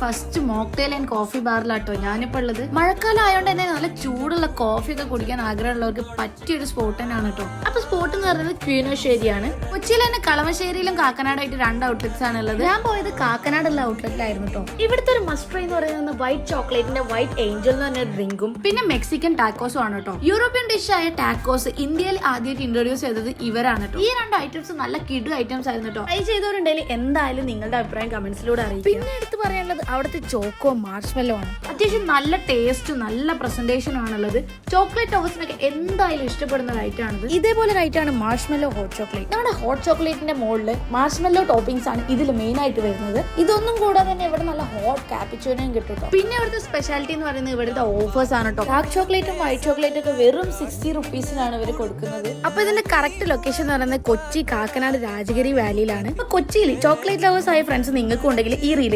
First mocktail and coffee ബാറിലാട്ടോ ഞാനിപ്പോ ഉള്ളത്. മഴക്കാലം ആയതുകൊണ്ട് തന്നെ നല്ല ചൂടുള്ള കോഫി ഒക്കെ കുടിക്കാൻ ആഗ്രഹമുള്ളവർക്ക് പറ്റിയൊരു സ്പോട്ട് തന്നെയാണ് കേട്ടോ. അപ്പൊ സ്പോട്ട് എന്ന് പറയുന്നത് ക്വീനോശ്ശേരിയാണ്. കൊച്ചിയിൽ തന്നെ കളമശ്ശേരിയിലും കാക്കനാടായിട്ട് 2 ഔട്ട്ലെറ്റ്സ് ആണ് ഉള്ളത്. ഞാൻ പോയത് കാക്കനാടുള്ള ഔട്ട്ലെറ്റിലായിരുന്നു കേട്ടോ. ഇവിടുത്തെ ഒരു മസ്റ്റ് ട്രൈ എന്ന് പറയുന്നത് വൈറ്റ് ചോക്ലേറ്റിന്റെ വൈറ്റ് ഏഞ്ചൽ എന്ന് പറഞ്ഞ ഡ്രിങ്കും പിന്നെ മെക്സിക്കൻ ടാക്കോസും ആണ് കേട്ടോ. യൂറോപ്യൻ ഡിഷ് ആയ ടാക്കോസ് ഇന്ത്യയിൽ ആദ്യമായിട്ട് ഇൻട്രൊഡ്യൂസ് ചെയ്തത് ഇവരാണ് കേട്ടോ. ഈ 2 ഐറ്റംസ് നല്ല കിഡു ഐറ്റംസ് ആയിരുന്നു കേട്ടോ. ട്രൈ ചെയ്തവരുണ്ടെങ്കിൽ എന്തായാലും നിങ്ങളുടെ അഭിപ്രായം കമന്റ്സിലൂടെ അറിയിക്കും. പിന്നെ എടുത്ത് പറയാനുള്ളത് അവിടുത്തെ ചോക്കോ മാർഷ്മെല്ലോ ആണ്. അത്യാവശ്യം നല്ല ടേസ്റ്റ് നല്ല പ്രസന്റേഷൻ ആണുള്ളത്. ചോക്ലേറ്റ് ലവേഴ്സിനൊക്കെ എന്തായാലും ഇഷ്ടപ്പെടുന്ന ഒരു ഐറ്റം ആണ്. ഇതേപോലെ ഒരു ഐറ്റം ആണ് മാർഷ്മെല്ലോ ഹോട്ട് ചോക്ലേറ്റ്. നമ്മുടെ ഹോട്ട് ചോക്ലേറ്റിന്റെ മുകളിൽ മാർഷ്മെല്ലോ ടോപ്പിംഗ്സ് ആണ് ഇതിൽ മെയിൻ ആയിട്ട് വരുന്നത്. ഇതൊന്നും കൂടാതെ തന്നെ ഇവിടെ നല്ല ഹോട്ട് കാപ്പിച്ചോനയും കിട്ടും. പിന്നെ ഇവിടുത്തെ സ്പെഷ്യാലിറ്റി എന്ന് പറയുന്നത് ഇവിടുത്തെ ഓഫേഴ്സ് ആണ് കേട്ടോ. ഡാർക്ക് ചോക്ലേറ്റും വൈറ്റ് ചോക്ലേറ്റും ഒക്കെ വെറും 60 റുപ്പീസിനാണ് ഇവർ കൊടുക്കുന്നത്. അപ്പൊ ഇതിന്റെ കറക്റ്റ് ലൊക്കേഷൻ എന്ന് പറയുന്നത് കൊച്ചി കാക്കനാട് രാജഗിരി വാലിയിലാണ്. അപ്പൊ കൊച്ചിയിൽ ചോക്ലേറ്റ് ലവേഴ്സ് ആയ ഫ്രണ്ട്സ് നിങ്ങൾക്കും ഉണ്ടെങ്കിൽ ഈ റീൽ